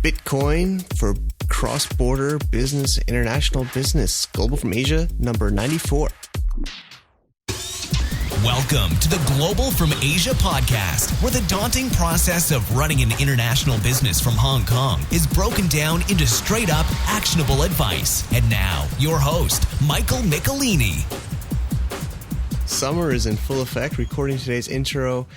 Bitcoin for cross-border business, international business. Global from Asia, number 94. Welcome to the Global from Asia podcast, where the daunting process of running an international business from Hong Kong is broken down into straight-up, actionable advice. And now, your host, Michael Michelini. Summer is in full effect. Recording today's intro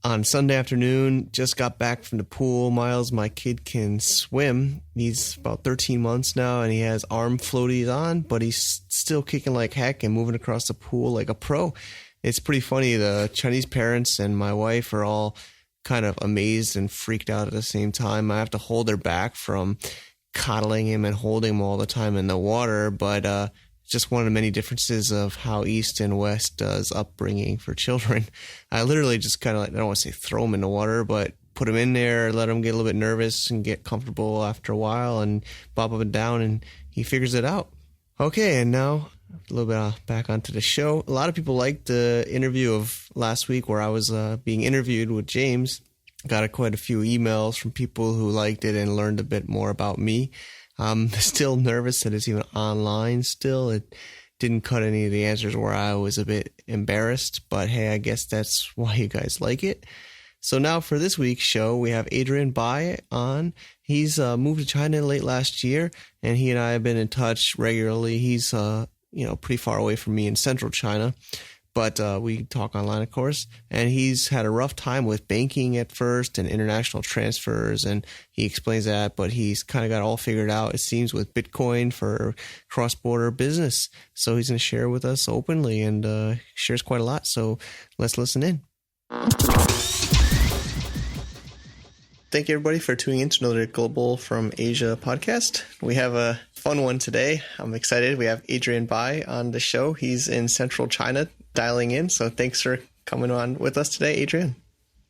on Sunday afternoon. Just got back from the pool. Miles, my kid, can swim. He's about 13 months now, and he has arm floaties on, but he's still kicking like heck and moving across the pool like a pro. It's pretty funny. The Chinese parents and my wife are all kind of amazed and freaked out at the same time. I have to hold her back from coddling him and holding him all the time in the water, but just one of the many differences of how East and West does upbringing for children. I literally just kind of, I don't want to say throw him in the water, but put him in there, let him get a little bit nervous and get comfortable after a while and bob up and down, and he figures it out. Okay, and now a little bit back onto the show. A lot of people liked the interview of last week where I was being interviewed with James. Got quite a few emails from people who liked it and learned a bit more about me. I'm still nervous that it's even online still. It didn't cut any of the answers where I was a bit embarrassed, but hey, I guess that's why you guys like it. So now for this week's show, we have Adrian Bye on. He's moved to China late last year, and he and I have been in touch regularly. He's pretty far away from me in central China, but we talk online, of course. And he's had a rough time with banking at first and international transfers, and he explains that, but he's kind of got it all figured out, it seems, with Bitcoin for cross-border business. So he's going to share with us openly and shares quite a lot. So let's listen in. Thank you, everybody, for tuning in to another Global from Asia podcast. We have a fun one today. I'm excited. We have Adrian Bye on the show. He's in central China dialing in. So thanks for coming on with us today, Adrian.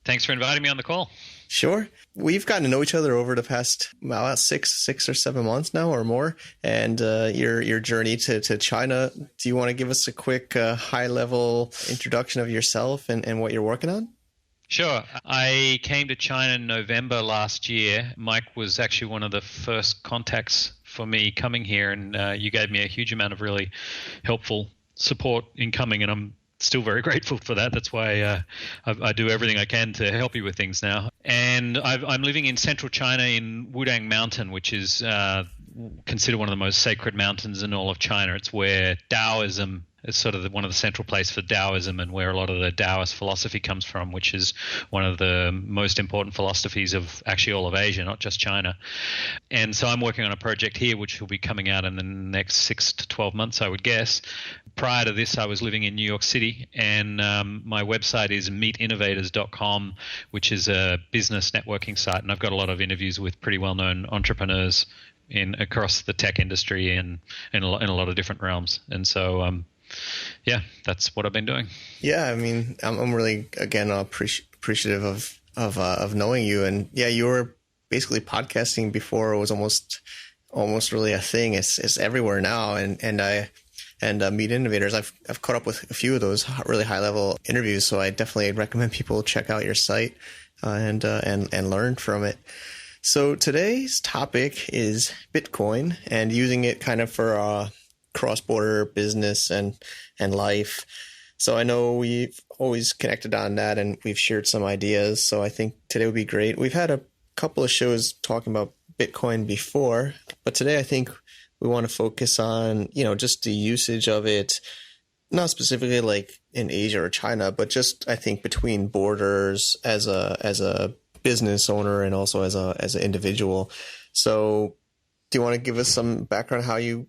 Thanks for inviting me on the call. Sure. We've gotten to know each other over the past about six or 7 months now or more. And your journey to China, do you want to give us a quick high-level introduction of yourself and what you're working on? Sure. I came to China in November last year. Mike was actually one of the first contacts for me coming here, and you gave me a huge amount of really helpful support in coming, and I'm still very grateful for that. That's why I do everything I can to help you with things now. And I'm living in central China in Wudang Mountain, which is considered one of the most sacred mountains in all of China. It's where Taoism is sort of one of the central place for Taoism, and where a lot of the Taoist philosophy comes from, which is one of the most important philosophies of actually all of Asia, not just China. And so I'm working on a project here which will be coming out in the next 6 to 12 months, I would guess. Prior to this, I was living in New York City, and my website is meetinnovators.com, which is a business networking site, and I've got a lot of interviews with pretty well-known entrepreneurs across the tech industry and in a lot of different realms. And so that's what I've been doing. Yeah, I mean, I'm really, again, appreciative of knowing you. And yeah, you were basically podcasting before it was almost really a thing. It's everywhere now. And Meet Innovators, I've caught up with a few of those really high level interviews. So I definitely recommend people check out your site and learn from it. So today's topic is Bitcoin and using it kind of for cross-border business and life. So I know we've always connected on that and we've shared some ideas. So I think today would be great. We've had a couple of shows talking about Bitcoin before, but today I think we want to focus on, just the usage of it, not specifically like in Asia or China, but just I think between borders as a business owner and also as an individual. So do you want to give us some background how you've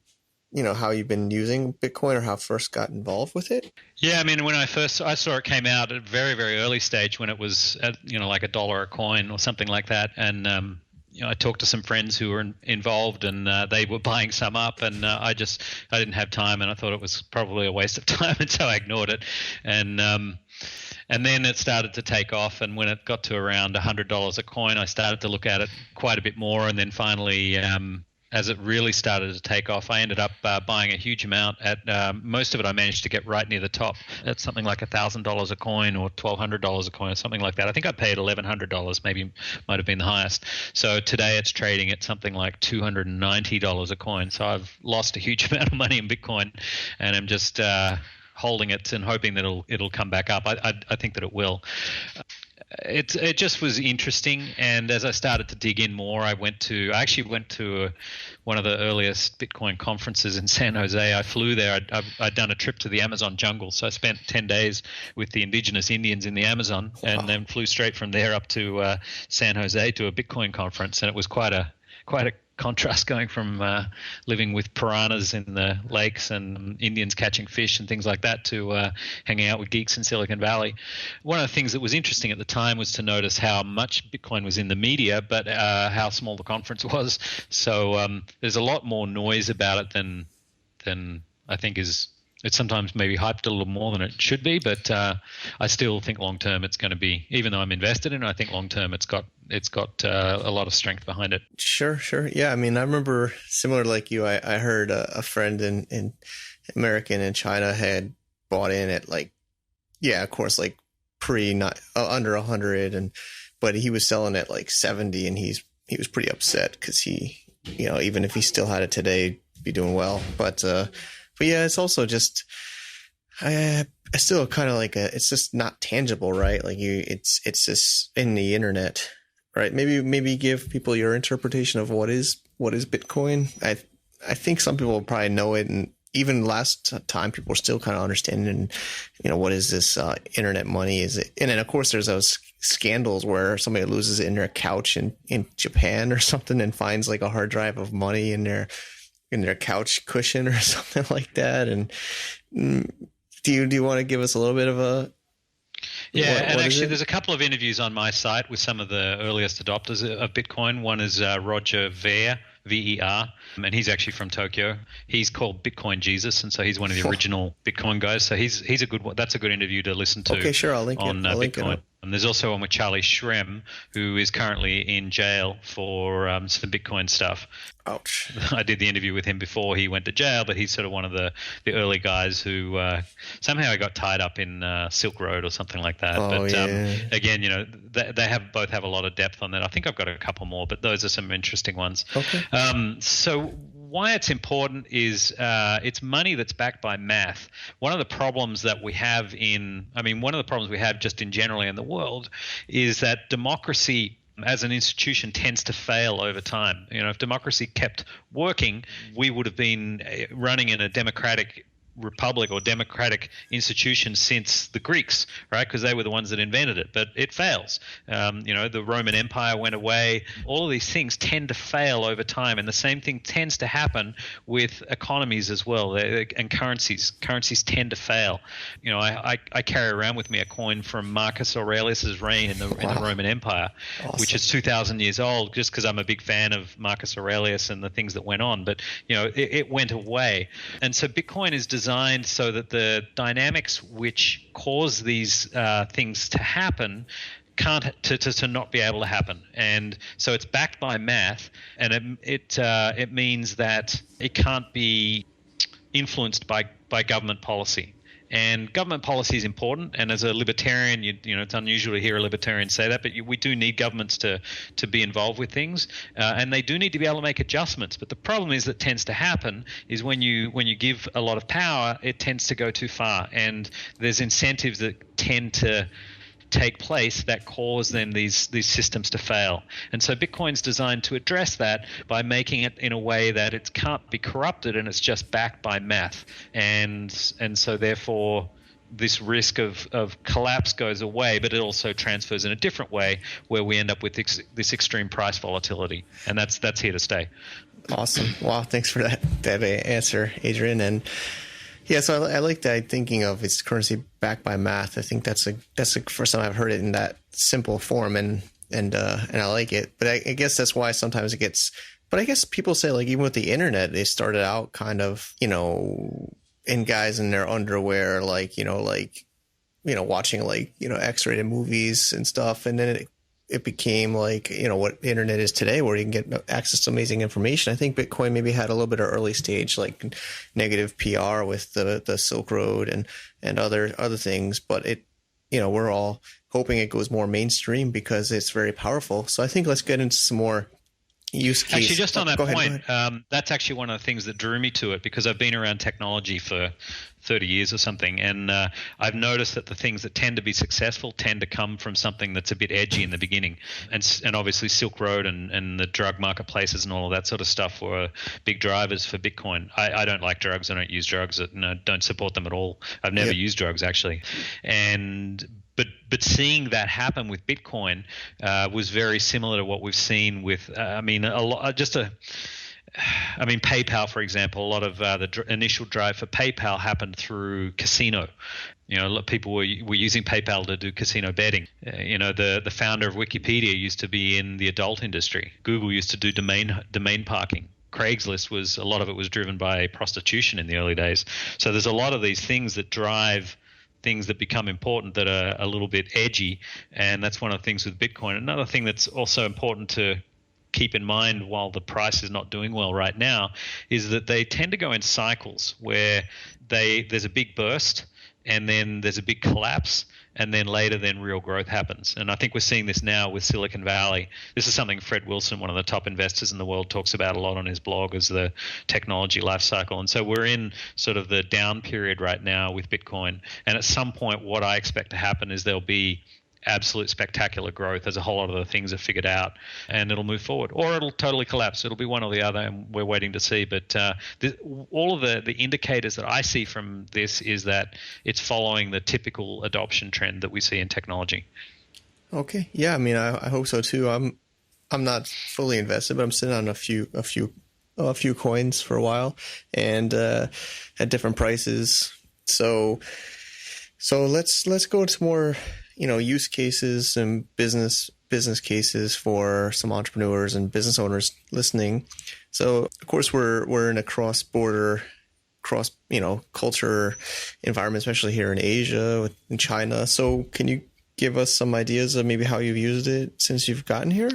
been using Bitcoin or how first got involved with it? Yeah, I mean, when I saw it came out at a very, very early stage when it was at, like $1 a coin or something like that. And, I talked to some friends who were involved and they were buying some up, and I didn't have time, and I thought it was probably a waste of time, and so I ignored it. And then it started to take off, and when it got to around $100 a coin, I started to look at it quite a bit more, and then finally as it really started to take off, I ended up buying a huge amount. At most of it, I managed to get right near the top at something like $1,000 a coin or $1,200 a coin or something like that. I think I paid $1,100, maybe might have been the highest. So today it's trading at something like $290 a coin. So I've lost a huge amount of money in Bitcoin, and I'm just holding it and hoping that it'll come back up. I think that it will. It just was interesting, and as I started to dig in more, I actually went to one of the earliest Bitcoin conferences in San Jose. I flew there. I'd done a trip to the Amazon jungle, so I spent 10 days with the indigenous Indians in the Amazon, and then flew straight from there up to San Jose to a Bitcoin conference, and it was quite a contrast going from living with piranhas in the lakes and Indians catching fish and things like that to hanging out with geeks in Silicon Valley. One of the things that was interesting at the time was to notice how much Bitcoin was in the media, but how small the conference was. So there's a lot more noise about it than I think is. It's sometimes maybe hyped a little more than it should be, but I still think long term it's going to be. Even though I'm invested in it, I think long term it's got a lot of strength behind it. Sure. Yeah, I mean, I remember similar like you. I heard a friend in American in China had bought in at of course, not under 100, but he was selling at 70, and he was pretty upset because he, even if he still had it today, be doing well, but yeah, it's also just, I still kind of it's just not tangible, right? It's just in the internet, right? Maybe give people your interpretation of what is Bitcoin. I think some people will probably know it, and even last time people were still kind of understanding, what is this internet money? Is it? And then of course there's those scandals where somebody loses it in their couch in Japan or something and finds a hard drive of money in their couch cushion or something like that. And do you want to give us a little bit of a? Yeah, and actually there's a couple of interviews on my site with some of the earliest adopters of Bitcoin. One is Roger Ver, VER, and he's actually from Tokyo. He's called Bitcoin Jesus, and so he's one of the original Bitcoin guys. So he's a good one. That's a good interview to listen to. Okay, sure, I'll link on Bitcoin. And there's also one with Charlie Shrem, who is currently in jail for some Bitcoin stuff. Ouch. I did the interview with him before he went to jail, but he's sort of one of the early guys who somehow got tied up in Silk Road or something like that. Oh, but yeah. Again, they both have a lot of depth on that. I think I've got a couple more, but those are some interesting ones. Okay. So why it's important is it's money that's backed by math. One of the problems we have just in generally in the world is that democracy as an institution tends to fail over time. If democracy kept working, we would have been running in a democratic republic or democratic institution since the Greeks, right? Because they were the ones that invented it, but it fails. The Roman Empire went away. All of these things tend to fail over time, and the same thing tends to happen with economies as well, and currencies. Currencies tend to fail. I carry around with me a coin from Marcus Aurelius's reign in the Roman Empire, awesome. Which is 2,000 years old, just because I'm a big fan of Marcus Aurelius and the things that went on, but it went away. And so Bitcoin is designed so that the dynamics which cause these things to happen to not be able to happen. And so it's backed by math, and it means that it can't be influenced by government policy. And government policy is important, and as a libertarian, it's unusual to hear a libertarian say that, but we do need governments to be involved with things, and they do need to be able to make adjustments. But the problem that tends to happen is when you give a lot of power, it tends to go too far, and there's incentives that tend to take place that cause then these systems to fail. And so Bitcoin's designed to address that by making it in a way that it can't be corrupted and it's just backed by math. And so therefore this risk of collapse goes away, but it also transfers in a different way where we end up with this extreme price volatility. And that's here to stay. Awesome. Wow, thanks for that answer, Adrian. And yeah, so I like that thinking of its currency backed by math. I think that's the first time I've heard it in that simple form, and I like it. But I guess that's why sometimes it gets. But I guess people say even with the internet, they started out kind of in guys in their underwear, watching X-rated movies and stuff, and then it became like, what the internet is today, where you can get access to amazing information. I think Bitcoin maybe had a little bit of early stage, like negative PR with the Silk Road and other things, but we're all hoping it goes more mainstream because it's very powerful. So I think let's get into some more use case. Actually, just on that point, ahead. that's actually one of the things that drew me to it, because I've been around technology for 30 years or something, and I've noticed that the things that tend to be successful tend to come from something that's a bit edgy in the beginning. And obviously Silk Road and the drug marketplaces and all of that sort of stuff were big drivers for Bitcoin. I don't like drugs. I don't use drugs. I don't support them at all. I've never used drugs, actually. But seeing that happen with Bitcoin was very similar to what we've seen with, PayPal, for example. A lot of the initial drive for PayPal happened through casino. A lot of people were using PayPal to do casino betting. The founder of Wikipedia used to be in the adult industry. Google used to do domain parking. Craigslist a lot of it was driven by prostitution in the early days. So there's a lot of these things that drive things that become important that are a little bit edgy, and that's one of the things with Bitcoin. Another thing that's also important to keep in mind while the price is not doing well right now is that they tend to go in cycles where there's a big burst and then there's a big collapse, and then later real growth happens. And I think we're seeing this now with Silicon Valley. This is something Fred Wilson, one of the top investors in the world, talks about a lot on his blog as the technology life cycle. And so we're in sort of the down period right now with Bitcoin. And at some point, what I expect to happen is there'll be absolute spectacular growth as a whole lot of the things are figured out, and it'll move forward, or it'll totally collapse. It'll be one or the other, and we're waiting to see. But all of the indicators that I see from this is that it's following the typical adoption trend that we see in technology. Okay. Yeah. I mean, I hope so too. I'm not fully invested, but I'm sitting on a few coins for a while, and at different prices. So let's go to more use cases and business cases for some entrepreneurs and business owners listening. So of course we're in a cross-border, culture environment, especially here in Asia, in China. So can you give us some ideas of maybe how you've used it since you've gotten here?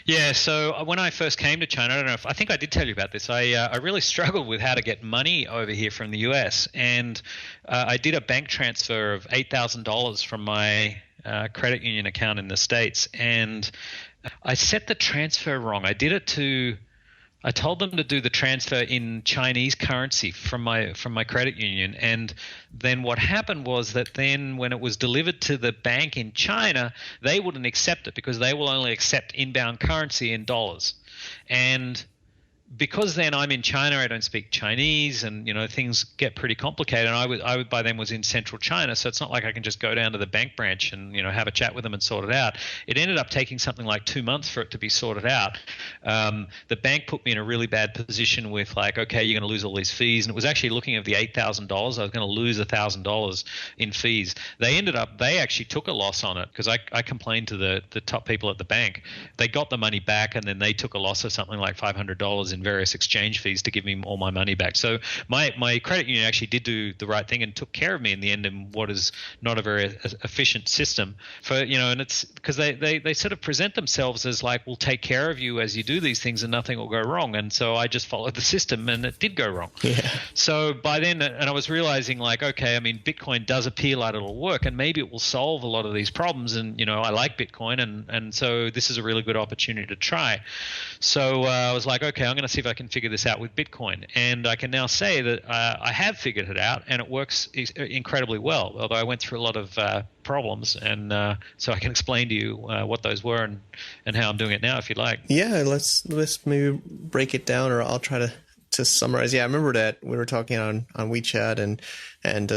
Yeah, so when I first came to China, I think I did tell you about this. I really struggled with how to get money over here from the US, and I did a bank transfer of $8,000 from my credit union account in the States, and I set the transfer wrong. I told them to do the transfer in Chinese currency from my credit union, and then what happened was that then when it was delivered to the bank in China, they wouldn't accept it because they will only accept inbound currency in dollars. And because then I'm in China, I don't speak Chinese, and things get pretty complicated. And I would by then was in central China, so it's not like I can just go down to the bank branch and have a chat with them and sort it out. It ended up taking something like 2 months for it to be sorted out. The bank put me in a really bad position with okay, you're going to lose all these fees, and it was actually looking at the $8,000. I was going to lose $1,000 in fees. They actually took a loss on it because I complained to the top people at the bank. They got the money back, and then they took a loss of something like $500 in various exchange fees to give me all my money back. So my credit union actually did do the right thing and took care of me in the end in what is not a very efficient system for, and it's because they sort of present themselves as we'll take care of you as you do these things and nothing will go wrong. And so I just followed the system and it did go wrong. Yeah. So by then, and I was realizing okay, I mean, Bitcoin does appear like it'll work and maybe it will solve a lot of these problems. And, I like Bitcoin and so this is a really good opportunity to try. So I was okay, I'm going to see if I can figure this out with Bitcoin. And I can now say that I have figured it out and it works incredibly well, although I went through a lot of problems. And so I can explain to you what those were and how I'm doing it now, if you'd like. Yeah, let's maybe break it down, or I'll try to summarize. Yeah, I remember that we were talking on WeChat and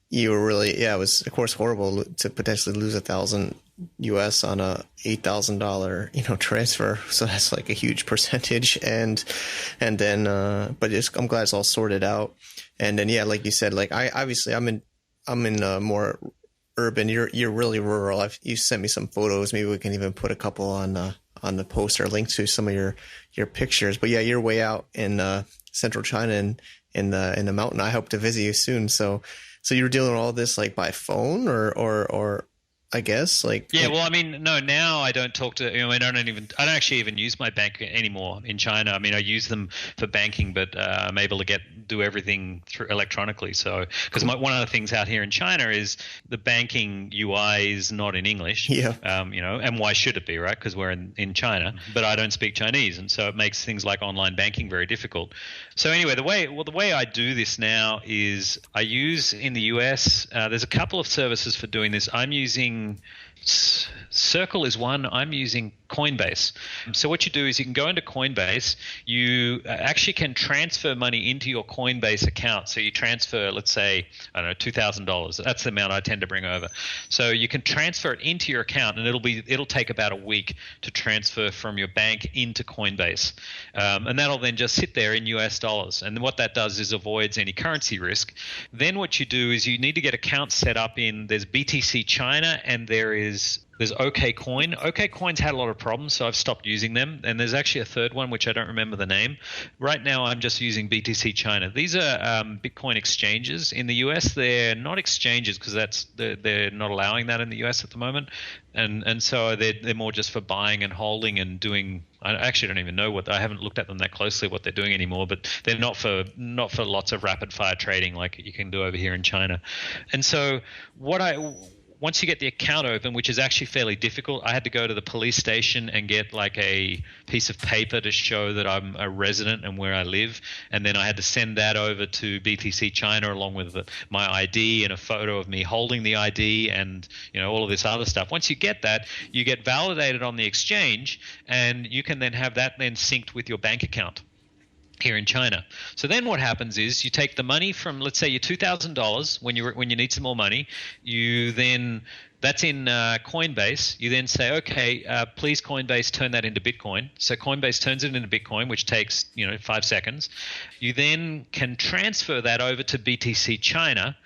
you were really, it was of course horrible to potentially lose $1,000 US on a $8,000 transfer. So that's a huge percentage, and then but I'm glad it's all sorted out. And then like you said, I'm in more urban. You're really rural. You sent me some photos. Maybe we can even put a couple on the post or link to some of your pictures. But yeah, you're way out in central China and in the mountain. I hope to visit you soon. So you were dealing with all this by phone or I guess. Yeah, well, I mean, no, now I don't talk to, I don't actually even use my bank anymore in China. I mean, I use them for banking, but I'm able to do everything through electronically. So, because one of the things out here in China is the banking UI is not in English. Yeah. And why should it be, right? Because we're in China, but I don't speak Chinese, and so it makes things like online banking very difficult. So anyway, the way I do this now is I use in the US. There's a couple of services for doing this. I'm using Circle is one. I'm using Coinbase. So what you do is you can go into Coinbase. You actually can transfer money into your Coinbase account. So you transfer, let's say, I don't know, $2,000. That's the amount I tend to bring over. So you can transfer it into your account, and it'll take about a week to transfer from your bank into Coinbase, and that'll then just sit there in US dollars. And what that does is avoids any currency risk. Then what you do is you need to get accounts set up there's BTC China, and there's OKCoin. OKCoin's had a lot of problems, so I've stopped using them. And there's actually a third one, which I don't remember the name. Right now, I'm just using BTC China. These are Bitcoin exchanges. In the US, they're not exchanges because they're not allowing that in the US at the moment. And so they're more just for buying and holding and doing. I actually don't even know I haven't looked at them that closely what they're doing anymore. But they're not for lots of rapid fire trading like you can do over here in China. And so once you get the account open, which is actually fairly difficult, I had to go to the police station and get like a piece of paper to show that I'm a resident and where I live. And then I had to send that over to BTC China along with my ID and a photo of me holding the ID and all of this other stuff. Once you get that, you get validated on the exchange, and you can then have that then synced with your bank account here in China. So then what happens is you take the money from, let's say, your $2,000 when you need some more money. That's in Coinbase. You then say, okay, please Coinbase turn that into Bitcoin. So Coinbase turns it into Bitcoin, which takes 5 seconds. You then can transfer that over to BTC China,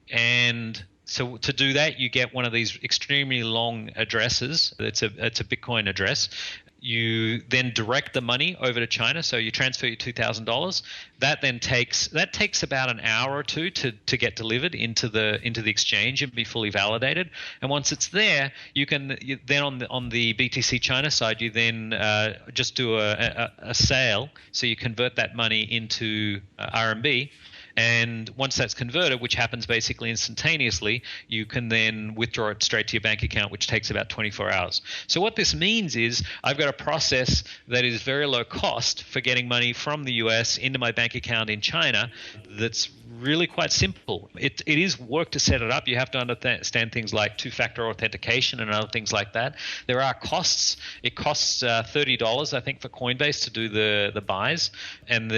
and so to do that, you get one of these extremely long addresses. It's a Bitcoin address. You then direct the money over to China, so you transfer your $2,000. That then takes about an hour or two to get delivered into the exchange and be fully validated. And once it's there, you then on the BTC China side, you then just do a sale, so you convert that money into RMB. And once that's converted, which happens basically instantaneously, you can then withdraw it straight to your bank account, which takes about 24 hours. So what this means is I've got a process that is very low cost for getting money from the US into my bank account in China that's really quite simple. It is work to set it up. You have to understand things like two-factor authentication and other things like that. There are costs. It costs $30, I think, for Coinbase to do the buys. And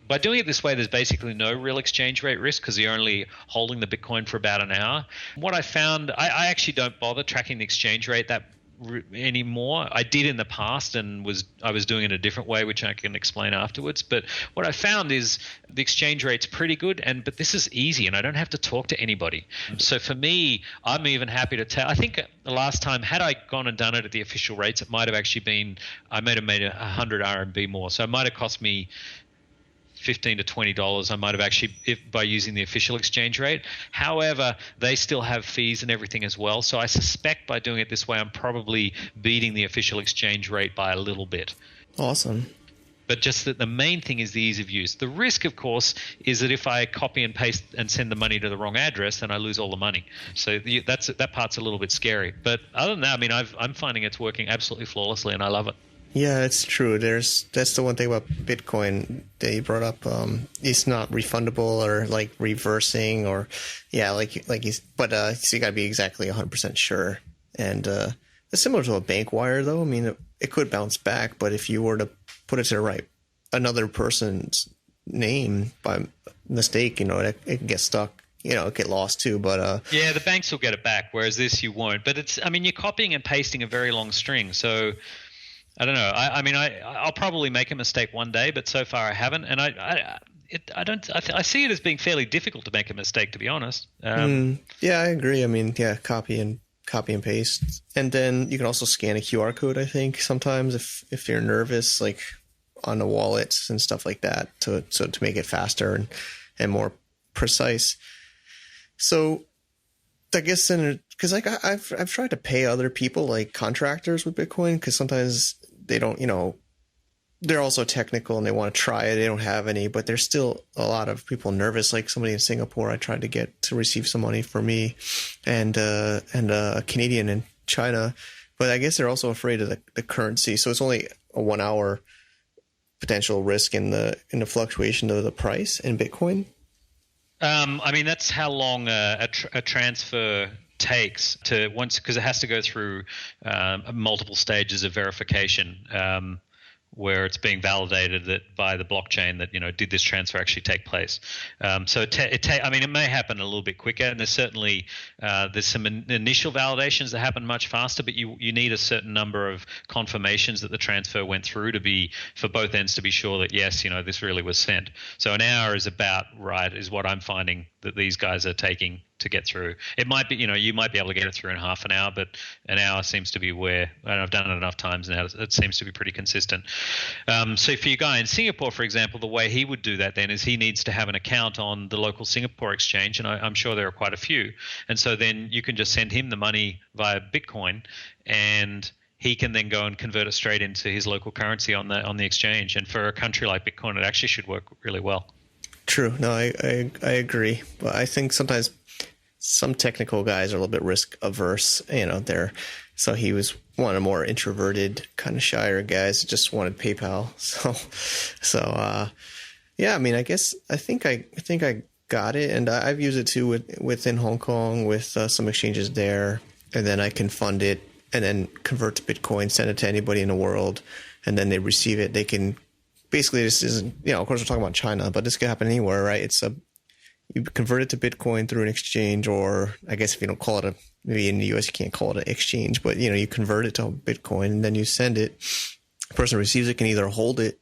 by doing it this way, there's basically no real exchange rate risk because you're only holding the Bitcoin for about an hour. What I found, I actually don't bother tracking the exchange rate anymore. I did in the past, and I was doing it a different way, which I can explain afterwards. But what I found is the exchange rate's pretty good, but this is easy, and I don't have to talk to anybody. So for me, I'm even happy to tell. I think the last time, had I gone and done it at the official rates, it might have actually been, I might have made 100 RMB more. So it might have cost me $15 to $20. I might have actually, by using the official exchange rate. However, they still have fees and everything as well. So I suspect by doing it this way, I'm probably beating the official exchange rate by a little bit. Awesome. But just that the main thing is the ease of use. The risk, of course, is that if I copy and paste and send the money to the wrong address, then I lose all the money. So that part's a little bit scary. But other than that, I mean, I'm finding it's working absolutely flawlessly, and I love it. Yeah, it's true. That's the one thing about Bitcoin that you brought up. It's not refundable or like reversing or so you got to be exactly 100% sure. And it's similar to a bank wire, though. I mean, it could bounce back, but if you were to put it to another person's name by mistake, it can get stuck. It get lost too, but yeah, the banks will get it back, whereas this you won't. But you're copying and pasting a very long string, so. I don't know. I'll probably make a mistake one day, but so far I haven't, and I see it as being fairly difficult to make a mistake, to be honest. Yeah, I agree. I mean, yeah, copy and paste, and then you can also scan a QR code. I think sometimes if you're nervous, like on the wallets and stuff like that, to make it faster and more precise. So I guess then, because like I've tried to pay other people, like contractors with Bitcoin, because sometimes they don't, they're also technical and they want to try it. They don't have any, but there's still a lot of people nervous. Like somebody in Singapore, I tried to get to receive some money for me, and a Canadian in China, but I guess they're also afraid of the currency. So it's only a 1 hour potential risk in the fluctuation of the price in Bitcoin. I mean, that's how long a transfer takes to once, because it has to go through multiple stages of verification, where it's being validated that by the blockchain that, did this transfer actually take place? So it may happen a little bit quicker, and there's certainly there's some initial validations that happen much faster, but you need a certain number of confirmations that the transfer went through for both ends to be sure that yes, this really was sent. So an hour is about right, is what I'm finding that these guys are taking to get through. It might be, you might be able to get it through in half an hour, but an hour seems to be where, and I've done it enough times now, it seems to be pretty consistent. So for your guy in Singapore, for example, the way he would do that then is he needs to have an account on the local Singapore exchange, and I'm sure there are quite a few. And so then you can just send him the money via Bitcoin, and he can then go and convert it straight into his local currency on the exchange. And for a country like Bitcoin, it actually should work really well. True. No, I agree. But I think sometimes some technical guys are a little bit risk averse. So he was one of the more introverted, kind of shyer guys. Just wanted PayPal. So yeah. I mean, I think I got it, and I've used it too within Hong Kong with some exchanges there, and then I can fund it and then convert to Bitcoin, send it to anybody in the world, and then they receive it. They can. Basically, this isn't, of course we're talking about China, but this could happen anywhere, right? You convert it to Bitcoin through an exchange, or I guess if you don't call it maybe in the US you can't call it an exchange, but you convert it to Bitcoin and then you send it. The person who receives it can either hold it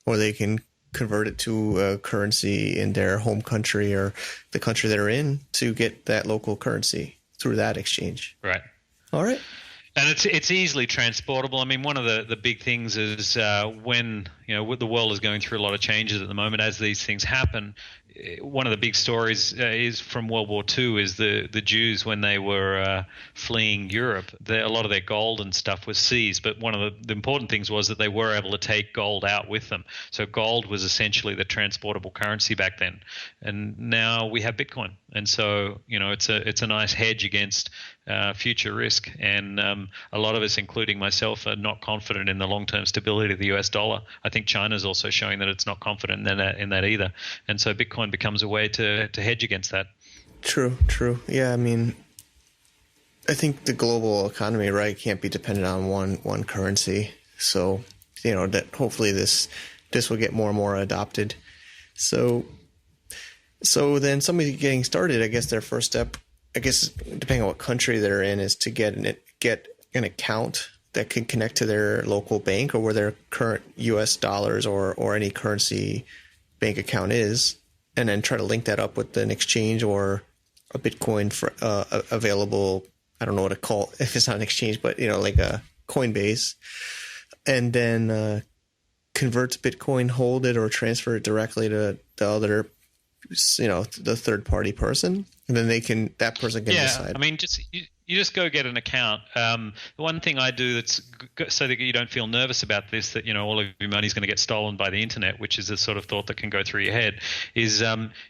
or they can convert it to a currency in their home country or the country they're in to get that local currency through that exchange. Right. All right. And it's easily transportable. I mean, one of the big things is when the world is going through a lot of changes at the moment as these things happen. One of the big stories is from World War II is the Jews when they were fleeing Europe. A lot of their gold and stuff was seized, but one of the important things was that they were able to take gold out with them. So gold was essentially the transportable currency back then, and now we have Bitcoin. And so it's a nice hedge against future risk. And a lot of us, including myself, are not confident in the long-term stability of the US dollar. I think China's also showing that it's not confident in that either. And so Bitcoin becomes a way to hedge against that. True. Yeah, I mean, I think the global economy, right, can't be dependent on one currency. So, that hopefully this will get more and more adopted. So then somebody getting started, I guess their first step, I guess depending on what country they're in, is to get an account that can connect to their local bank or where their current US dollars or any currency bank account is, and then try to link that up with an exchange or a Bitcoin available. I don't know what to call if it's not an exchange, but like a Coinbase, and then convert to Bitcoin, hold it, or transfer it directly to the other, the third party person, and then that person can decide. I mean, you just go get an account. The one thing I do that's so that you don't feel nervous about this, that all of your money is going to get stolen by the internet, which is the sort of thought that can go through your head, is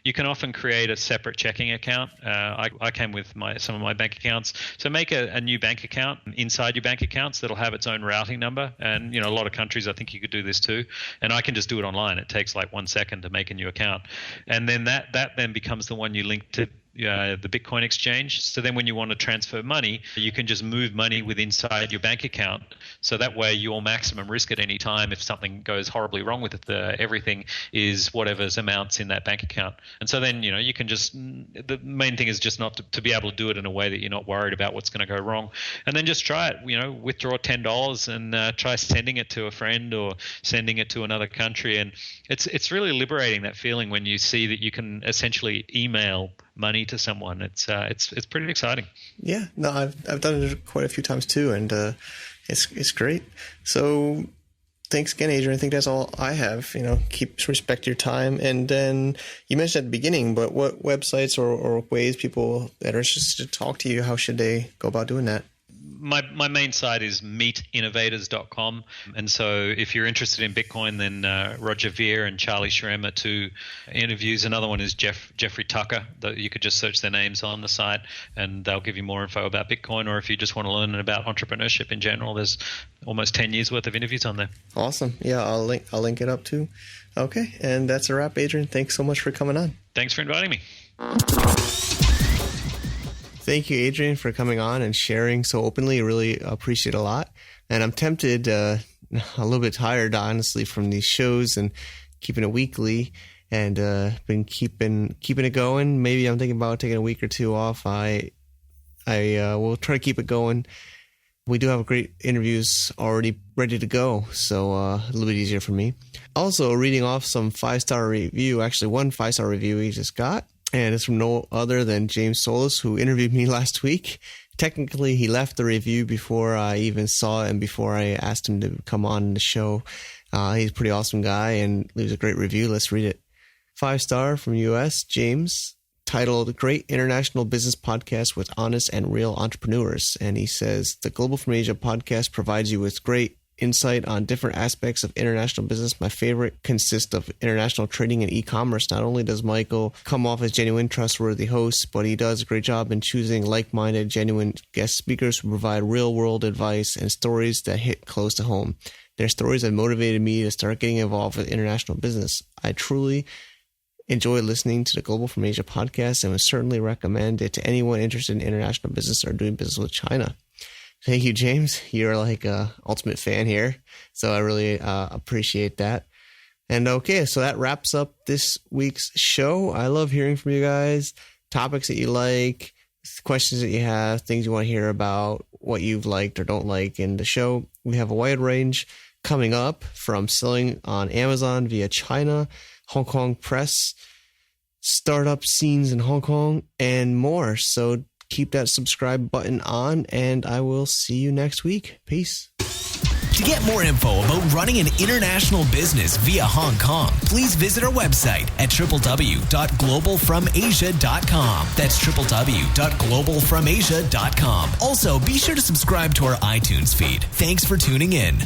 you can often create a separate checking account. I came with some of my bank accounts, so make a new bank account inside your bank accounts that'll have its own routing number. And a lot of countries, I think you could do this too. And I can just do it online. It takes like 1 second to make a new account, and then that then becomes the one you link to the Bitcoin exchange. So then when you want to transfer money, you can just move money inside your bank account. So that way your maximum risk at any time, if something goes horribly wrong with it, everything is whatever's amounts in that bank account. And so then, you can just, the main thing is just not to be able to do it in a way that you're not worried about what's going to go wrong. And then just try it, withdraw $10 and try sending it to a friend or sending it to another country. And it's really liberating, that feeling when you see that you can essentially email money to someone. It's pretty exciting. Yeah, no, I've done it quite a few times too, and it's great. So Thanks again, Adrian. I think that's all I have. Respect your time. And then you mentioned at the beginning, but what websites or ways people that are interested to talk to you, how should they go about doing that? My main site is meetinnovators.com. And so if you're interested in Bitcoin, then Roger Ver and Charlie Shrem are 2 interviews. Another one is Jeffrey Tucker. You could just search their names on the site and they'll give you more info about Bitcoin. Or if you just want to learn about entrepreneurship in general, there's almost 10 years worth of interviews on there. Awesome. Yeah, I'll link it up too. Okay. And that's a wrap, Adrian. Thanks so much for coming on. Thanks for inviting me. Thank you, Adrian, for coming on and sharing so openly. I really appreciate it a lot. And I'm tempted, a little bit tired, honestly, from these shows and keeping it weekly and been keeping it going. Maybe I'm thinking about taking a week or 2 off. I will try to keep it going. We do have great interviews already ready to go, so a little bit easier for me. Also, reading off some 5-star review, actually 1 5-star review we just got. And it's from no other than James Solis, who interviewed me last week. Technically, he left the review before I even saw it and before I asked him to come on the show. He's a pretty awesome guy and leaves a great review. Let's read it. 5-star from US, James, titled Great International Business Podcast with Honest and Real Entrepreneurs. And he says, the Global from Asia podcast provides you with great insight on different aspects of international business. My favorite consists of international trading and e-commerce. Not only does Michael come off as genuine, trustworthy host, but he does a great job in choosing like-minded, genuine guest speakers who provide real-world advice and stories that hit close to home. Their stories have motivated me to start getting involved with international business. I truly enjoy listening to the Global from Asia podcast and would certainly recommend it to anyone interested in international business or doing business with China. Thank you, James. You're like a ultimate fan here. So I really appreciate that. And okay, so that wraps up this week's show. I love hearing from you guys, topics that you like, questions that you have, things you want to hear about, what you've liked or don't like in the show. We have a wide range coming up from selling on Amazon via China, Hong Kong press, startup scenes in Hong Kong, and more. So keep that subscribe button on, and I will see you next week. Peace. To get more info about running an international business via Hong Kong, please visit our website at www.globalfromasia.com. That's www.globalfromasia.com. Also, be sure to subscribe to our iTunes feed. Thanks for tuning in.